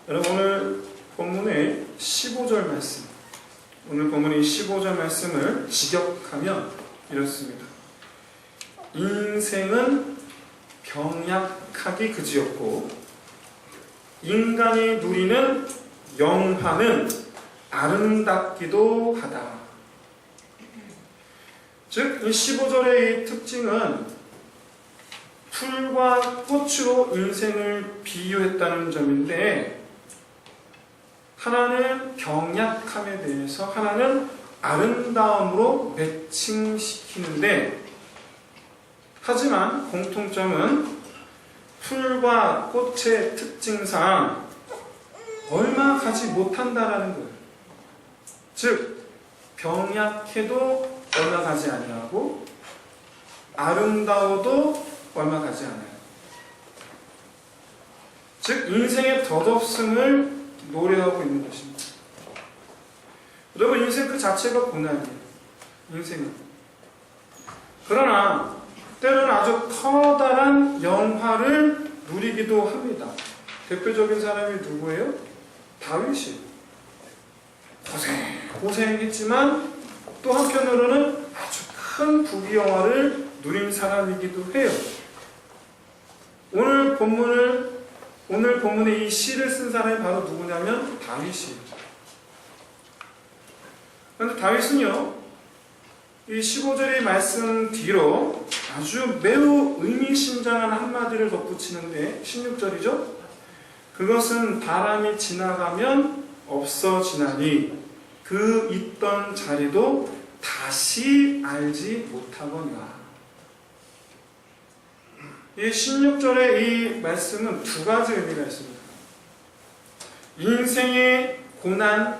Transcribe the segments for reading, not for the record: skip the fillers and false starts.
여러분 오늘 본문의 15절 말씀, 오늘 본문의 15절 말씀을 직역하면 이렇습니다. 인생은 병약하기 그지없고 인간이 누리는 영화는 아름답기도 하다. 즉, 이 15절의 이 특징은 풀과 꽃으로 인생을 비유했다는 점인데, 하나는 병약함에 대해서 하나는 아름다움으로 매칭시키는데, 하지만 공통점은 풀과 꽃의 특징상 얼마 가지 못한다라는 거예요. 즉, 병약해도 얼마 가지 아니하고 아름다워도 얼마 가지 않아요. 즉, 인생의 덧없음을 노래하고 있는 것입니다. 여러분, 인생 그 자체가 고난이에요. 인생은. 그러나 때로는 아주 커다란 영화를 누리기도 합니다. 대표적인 사람이 누구예요? 다윗이. 고생했지만 또 한편으로는 아주 큰 부귀영화를 누린 사람이기도 해요. 오늘 본문의 이 시를 쓴 사람이 바로 누구냐면 다윗이에요. 그런데 다윗은요, 이 15절의 말씀 뒤로 아주 매우 의미심장한 한마디를 덧붙이는데, 16절이죠? 그것은 바람이 지나가면 없어지나니 그 있던 자리도 다시 알지 못하거니와. 이 16절의 이 말씀은 두 가지 의미가 있습니다. 인생의 고난,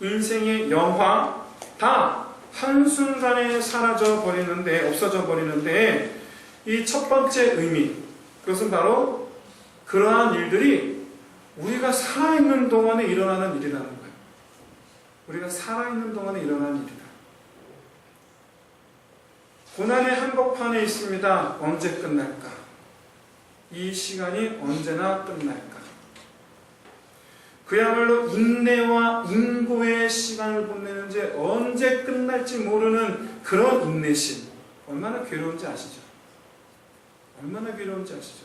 인생의 영화 다 한순간에 사라져 버리는데, 없어져 버리는데, 이 첫 번째 의미, 그것은 바로 그러한 일들이 우리가 살아있는 동안에 일어나는 일이라는 거예요. 우리가 살아있는 동안에 일어나는 일이다. 고난의 한복판에 있습니다. 언제 끝날까? 이 시간이 언제나 끝날까? 그야말로 인내와 인고의 시간을 보내는지 언제 끝날지 모르는 그런 인내심. 얼마나 괴로운지 아시죠? 얼마나 괴로운지 아시죠?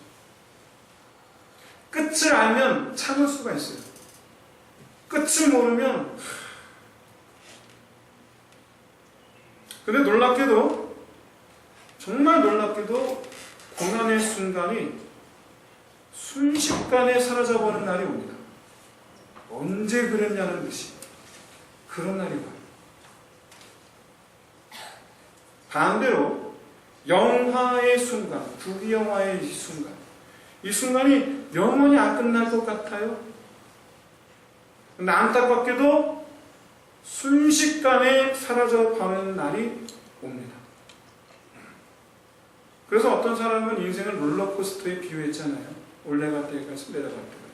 끝을 알면 참을 수가 있어요. 끝을 모르면. 근데 놀랍게도, 정말 놀랍게도 고난의 순간이 순식간에 사라져버리는 날이 옵니다. 언제 그랬냐는 듯이 그런 날이 와요. 반대로 영화의 순간, 부귀영화의 이 순간, 이 순간이 영원히 안 끝날 것 같아요. 근데 안타깝게도 순식간에 사라져버리는 날이 옵니다. 그래서 어떤 사람은 인생을 롤러코스터에 비유했잖아요. 올라갈 때가 있으면 내려갈 때가 있고,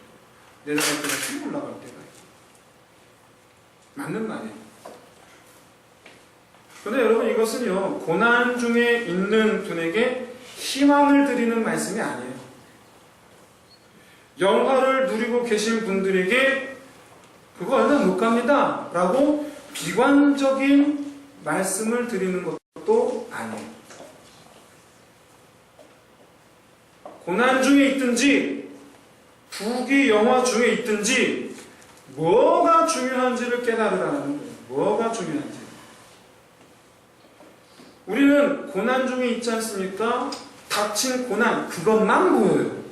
내려갈 때가 있으면 올라갈 때가 있고. 맞는 말이에요. 그런데 여러분, 이것은요, 고난 중에 있는 분에게 희망을 드리는 말씀이 아니에요. 영화를 누리고 계신 분들에게 그거 얼마 못 갑니다 라고 비관적인 말씀을 드리는 것도 아니에요. 고난 중에 있든지 부귀영화 중에 있든지 뭐가 중요한지를 깨달으라는 거예요. 뭐가 중요한지. 우리는 고난 중에 있지 않습니까? 닥친 고난, 그것만 보여요.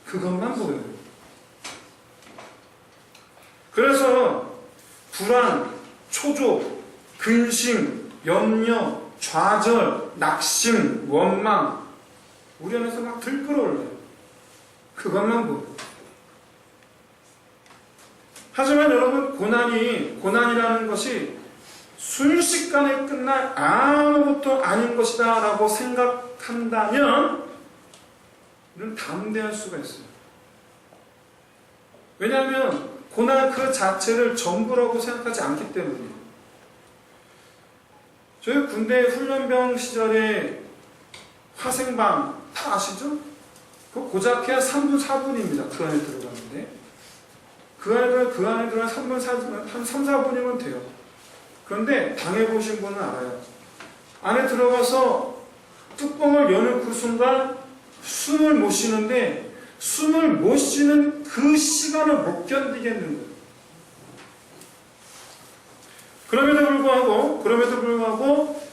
그것만 보여요. 그래서 불안, 초조, 근심, 염려, 좌절, 낙심, 원망, 우리 안에서 막 들끓어올라요. 그것만 보여요. 하지만 여러분, 고난이라는 것이 순식간에 끝날 아무것도 아닌 것이다 라고 생각한다면 우리는 담대할 수가 있어요. 왜냐하면 고난 그 자체를 전부라고 생각하지 않기 때문이에요. 저희 군대 훈련병 시절에 화생방 다 아시죠? 그 고작해야 3분, 4분입니다. 그 안에 들어가는데 그 안에 들어가 3분, 한 3, 4분이면 돼요. 그런데 당해보신 분은 알아요. 안에 들어가서 뚜껑을 여는 그 순간 숨을 못 쉬는데 숨을 못 쉬는 그 시간을 못 견디겠는 거예요. 그럼에도 불구하고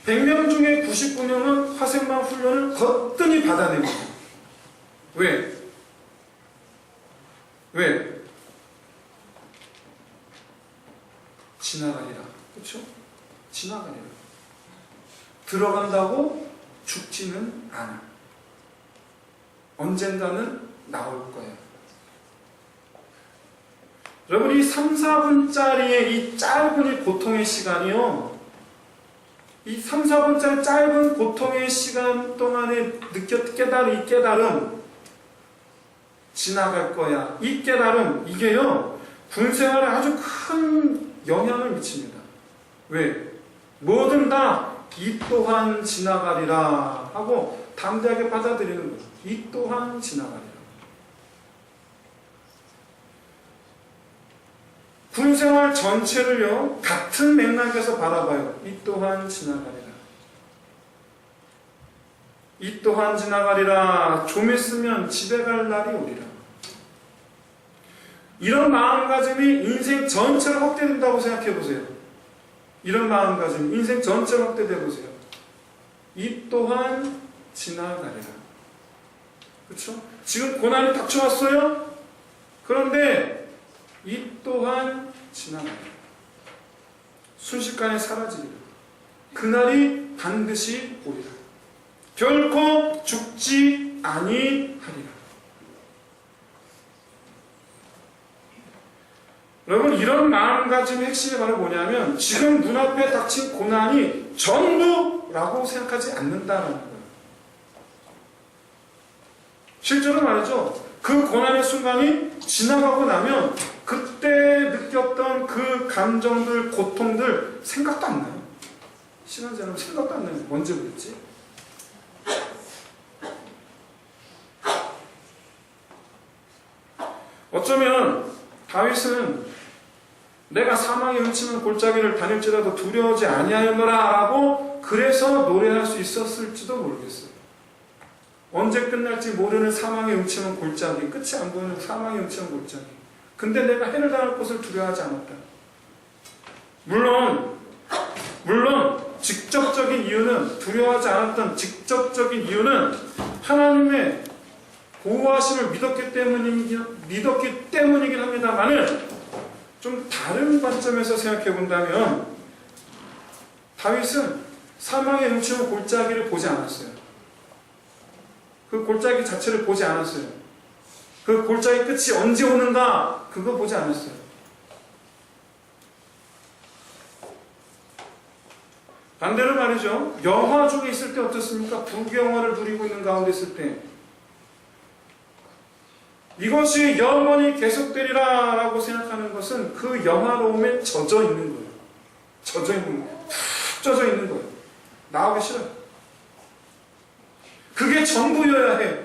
100명 중에 99명은 화생방 훈련을 거뜬히 받아냅니다. 왜? 지나가리라. 그렇죠? 지나가리라. 들어간다고 죽지는 않아. 언젠가는 나올 거예요. 여러분, 이 3, 4분짜리의 이 짧은 이 고통의 시간이요. 이 3, 4분짜리 짧은 고통의 시간 동안에 깨달은 이 깨달음, 지나갈 거야. 이 깨달음, 이게요, 군 생활에 아주 큰 영향을 미칩니다. 왜? 뭐든 다 이 또한 지나가리라 하고 담대하게 받아들이는 거예요. 이 또한 지나가리라. 군 생활 전체를요, 같은 맥락에서 바라봐요. 이 또한 지나가리라. 이 또한 지나가리라. 좀 있으면 집에 갈 날이 오리라. 이런 마음가짐이 인생 전체로 확대된다고 생각해 보세요. 이런 마음가짐, 인생 전체로 확대돼 보세요. 이 또한 지나가리라. 그렇죠? 지금 고난이 닥쳐왔어요? 그런데 이 또한 지나가리라. 순식간에 사라지리라. 그날이 반드시 오리라. 결코 죽지 아니하리라. 여러분, 이런 마음가짐의 핵심이 바로 뭐냐면 지금 눈앞에 닥친 고난이 전부라고 생각하지 않는다는 거예요. 실제로 말이죠. 그 고난의 순간이 지나가고 나면 그때 느꼈던 그 감정들, 고통들 생각도 안 나요. 시간 지나면 생각도 안 나요. 언제 그랬지? 어쩌면 다윗은 내가 사망에 훔치는 골짜기를 다닐지라도 두려워하지 아니하였노라 라고 그래서 노래할 수 있었을지도 모르겠어요. 언제 끝날지 모르는 사망에 훔치는 골짜기, 끝이 안 보이는 사망에 훔치는 골짜기. 근데 내가 해를 당할 것을 두려워하지 않았다. 물론 직접적인 이유는, 두려워하지 않았던 직접적인 이유는 하나님의 보호하심을 믿었기 때문이긴 합니다만은 좀 다른 관점에서 생각해 본다면 다윗은 사망에 훔치는 골짜기를 보지 않았어요. 그 골짜기 자체를 보지 않았어요. 그 골짜기 끝이 언제 오는가 그거 보지 않았어요. 반대로 말이죠. 영화 중에 있을 때 어떻습니까? 부귀영화를 누리고 있는 가운데 있을 때 이것이 영원히 계속되리라 라고 생각하는 것은 그 영화로움에 젖어 있는 거예요. 푹 젖어 있는 거예요. 나오기 싫어요. 그게 전부여야 해.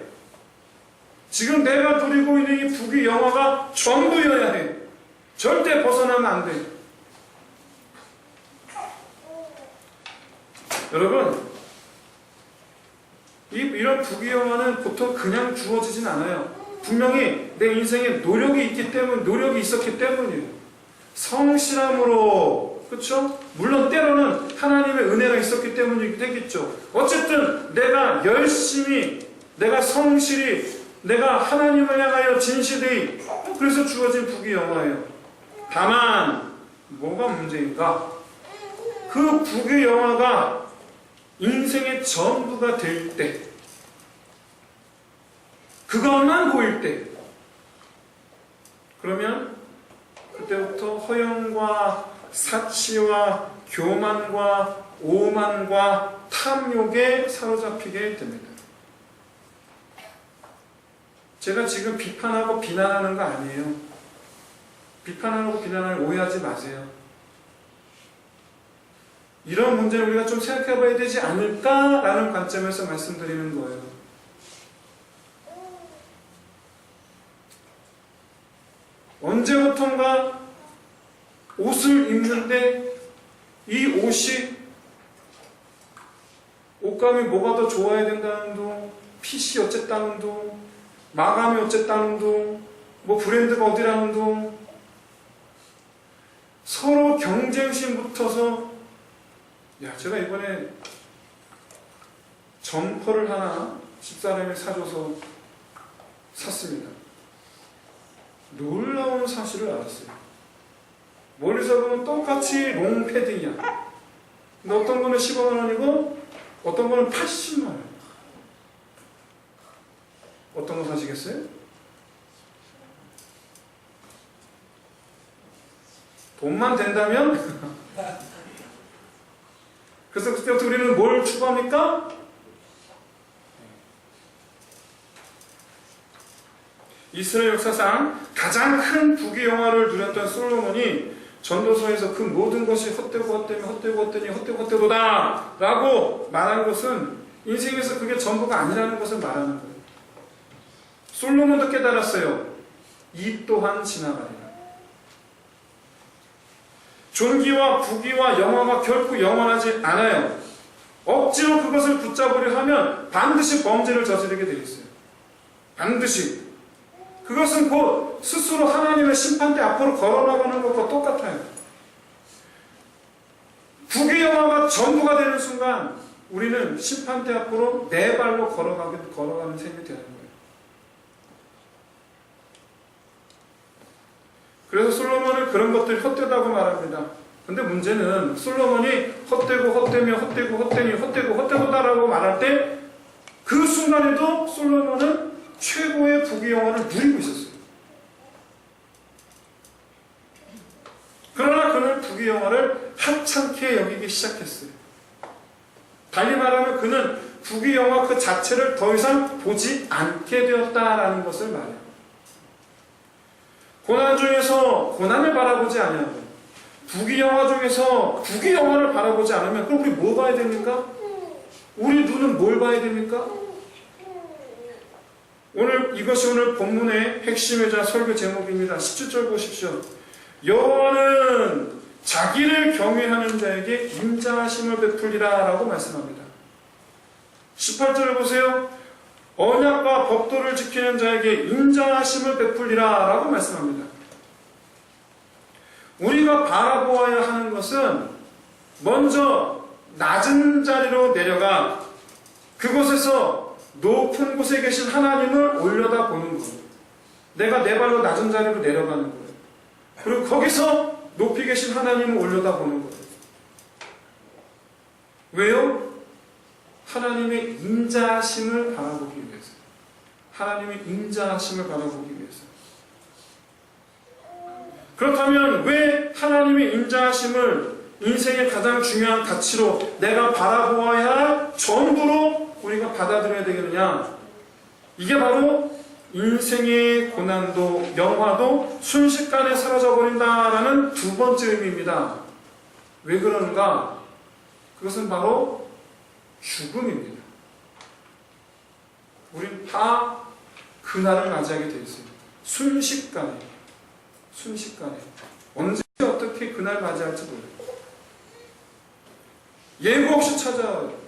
지금 내가 누리고 있는 이 부귀영화가 전부여야 해. 절대 벗어나면 안 돼. 여러분, 이런 부귀영화는 보통 그냥 주어지진 않아요. 분명히 내 인생에 노력이 있었기 때문이에요. 성실함으로, 그렇죠? 물론 때로는 하나님의 은혜가 있었기 때문이기도 했겠죠. 어쨌든 내가 열심히, 내가 성실히, 내가 하나님을 향하여 진실히, 그래서 주어진 부귀영화예요. 다만 뭐가 문제인가? 그 부귀영화가 인생의 전부가 될 때, 그것만 보일 때, 그러면 그때부터 허영과 사치와 교만과 오만과 탐욕에 사로잡히게 됩니다. 제가 지금 비판하고 비난하는 거 아니에요. 비판하고 비난을 오해하지 마세요. 이런 문제를 우리가 좀 생각해 봐야 되지 않을까라는 관점에서 말씀드리는 거예요. 입는데 이 옷이 옷감이 뭐가 더 좋아야 된다는 둥, 핏이 어쨌다는 둥, 마감이 어쨌다는 둥, 뭐 브랜드가 어디라는 둥, 서로 경쟁심 붙어서 제가 이번에 점퍼를 하나 집사람이 사줘서 샀습니다. 놀라운 사실을 알았어요. 멀리서 보면 똑같이 롱패딩이야. 근데 어떤 거는 15만 원이고 어떤 거는 80만 원. 어떤 거 사시겠어요? 돈만 된다면? 그래서 그때부터 우리는 뭘 추구합니까? 이스라엘 역사상 가장 큰 부귀영화를 누렸던 솔로몬이 전도서에서 그 모든 것이 헛되고 헛되며 헛되고 헛되니 헛되고 헛되도다 라고 말한 것은 인생에서 그게 전부가 아니라는 것을 말하는 거예요. 솔로몬도 깨달았어요. 이 또한 지나가리라. 존귀와 부귀와 영화가 결코 영원하지 않아요. 억지로 그것을 붙잡으려 하면 반드시 범죄를 저지르게 되어 있어요. 반드시. 그것은 곧 스스로 하나님의 심판대 앞으로 걸어나가는 것과 똑같아요. 부귀 영화가 전부가 되는 순간 우리는 심판대 앞으로 네 발로 걸어가는 셈이 되는 거예요. 그래서 솔로몬은 그런 것들이 헛되다고 말합니다. 근데 문제는 솔로몬이 헛되고 헛되며 헛되고 헛되니 헛되고 헛되도다라고 말할 때 그 순간에도 솔로몬은 최고의 부귀영화를 누리고 있었어요. 그러나 그는 부귀영화를 하찮게 여기기 시작했어요. 달리 말하면 그는 부귀영화 그 자체를 더 이상 보지 않게 되었다라는 것을 말해요. 고난 중에서 고난을 바라보지 아니하고 부귀영화 중에서 부귀영화를 바라보지 않으면 그럼 우리 뭐 봐야 됩니까? 우리 눈은 뭘 봐야 됩니까? 이것이 오늘 본문의 핵심이자 설교 제목입니다. 17절 보십시오. 여호와는 자기를 경외하는 자에게 인자하심을 베풀리라 라고 말씀합니다. 18절을 보세요. 언약과 법도를 지키는 자에게 인자하심을 베풀리라 라고 말씀합니다. 우리가 바라보아야 하는 것은 먼저 낮은 자리로 내려가 그곳에서 높은 곳에 계신 하나님을 올려다보는 거예요. 내가 내 발로 낮은 자리로 내려가는 거예요. 그리고 거기서 높이 계신 하나님을 올려다보는 거예요. 왜요? 하나님의 인자하심을 바라보기 위해서. 하나님의 인자하심을 바라보기 위해서. 그렇다면 왜 하나님의 인자하심을 인생의 가장 중요한 가치로 내가 바라보아야 할 전부로 우리가 받아들여야 되겠느냐? 이게 바로 인생의 고난도 영화도 순식간에 사라져버린다라는 두 번째 의미입니다. 왜 그러는가? 그것은 바로 죽음입니다. 우린 다 그날을 맞이하게 되어 있어요. 순식간에. 언제 어떻게 그날 맞이할지 몰라요. 예고 없이 찾아와요.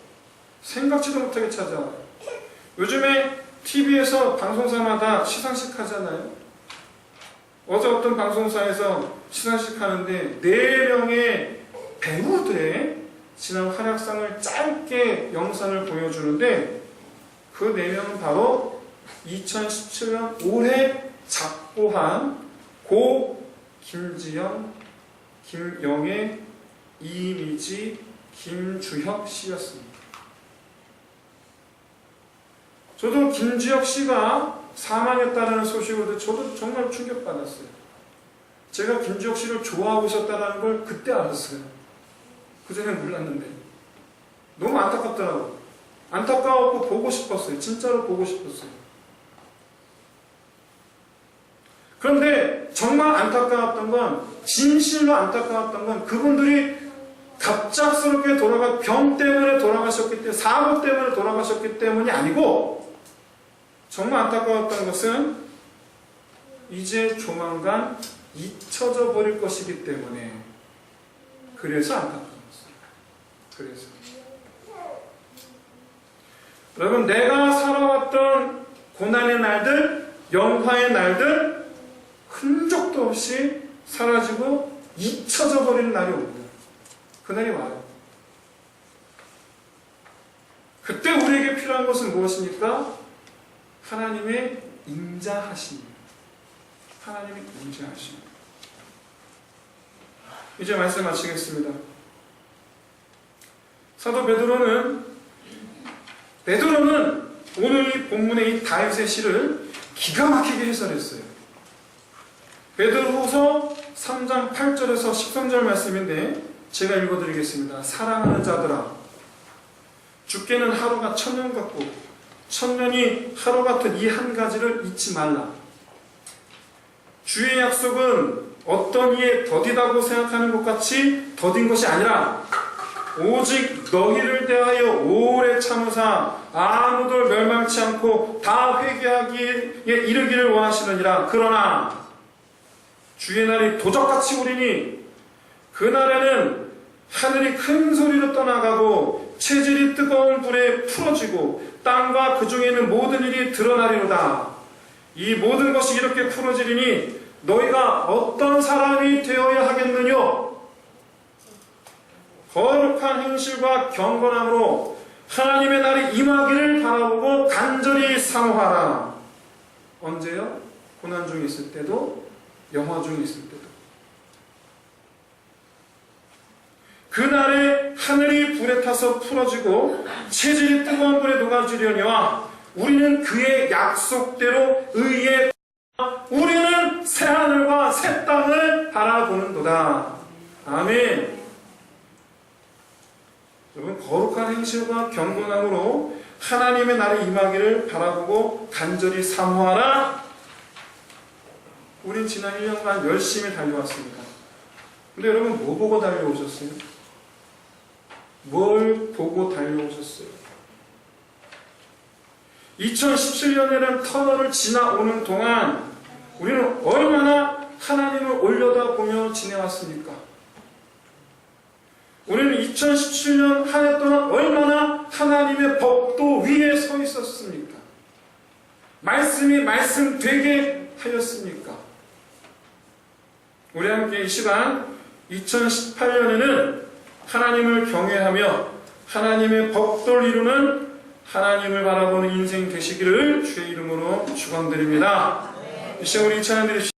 생각지도 못하게 찾아와요. 요즘에 TV에서 방송사마다 시상식 하잖아요. 어제 어떤 방송사에서 시상식 하는데 4명의 배우들의 지난 활약상을 짧게 영상을 보여주는데 그 4명은 바로 2017년 올해 작고한 고 김지영, 김영애, 이미지, 김주혁 씨였습니다. 저도 김주혁 씨가 사망했다는 소식으로 저도 정말 충격받았어요. 제가 김주혁 씨를 좋아하고 있었다는 걸 그때 알았어요. 그전엔 몰랐는데. 너무 안타깝더라고요. 안타까웠고 보고 싶었어요. 진짜로 보고 싶었어요. 그런데 정말 안타까웠던 건, 진실로 안타까웠던 건 그분들이 갑작스럽게 병 때문에 돌아가셨기 때문에, 사고 때문에 돌아가셨기 때문이 아니고, 정말 안타까웠던 것은 이제 조만간 잊혀져 버릴 것이기 때문에 그래서 안타까웠어요. 그래서 여러분, 내가 살아왔던 고난의 날들, 영화의 날들 흔적도 없이 사라지고 잊혀져 버리는 날이 옵니다. 그날이 와요. 그때 우리에게 필요한 것은 무엇입니까? 하나님의 인자하심입니다. 하나님의 인자하심. 이제 말씀 마치겠습니다. 사도 베드로는 오늘 이 본문의 이 다윗의 시를 기가 막히게 해설했어요. 베드로후서 3장 8절에서 13절 말씀인데 제가 읽어드리겠습니다. 사랑하는 자들아, 주께는 하루가 천년 같고 천년이 하루 같은 이 한 가지를 잊지 말라. 주의 약속은 어떤 이에 더디다고 생각하는 것 같이 더딘 것이 아니라 오직 너희를 대하여 오래 참으사 아무도 멸망치 않고 다 회개하기에 이르기를 원하시느니라. 그러나 주의 날이 도적같이 오리니 그날에는 하늘이 큰 소리로 떠나가고 체질이 뜨거운 불에 풀어지고 땅과 그 중에 있는 모든 일이 드러나리로다. 이 모든 것이 이렇게 풀어지리니 너희가 어떤 사람이 되어야 하겠느냐? 거룩한 행실과 경건함으로 하나님의 날이 임하기를 바라보고 간절히 사모하라. 언제요? 고난 중에 있을 때도, 영화 중에 있을 때도. 그날에 하늘이 불에 타서 풀어지고 체질이 뜨거운 불에 녹아지려니와 우리는 그의 약속대로 의에 우리는 새하늘과 새 땅을 바라보는도다. 아멘. 여러분, 거룩한 행실과 경건함으로 하나님의 날이 임하기를 바라보고 간절히 사모하라. 우린 지난 1년간 열심히 달려왔습니다. 근데 여러분, 뭐 보고 달려오셨어요? 뭘 보고 달려오셨어요? 2017년이라는 터널을 지나오는 동안 우리는 얼마나 하나님을 올려다보며 지내왔습니까? 우리는 2017년 한 해 동안 얼마나 하나님의 법도 위에 서 있었습니까? 말씀이 말씀되게 하였습니까? 우리 함께 이 시간 2018년에는 하나님을 경외하며 하나님의 법도를 이루는 하나님을 바라보는 인생 되시기를 주의 이름으로 축원드립니다. 이 시간 우리 찬양 드립시다.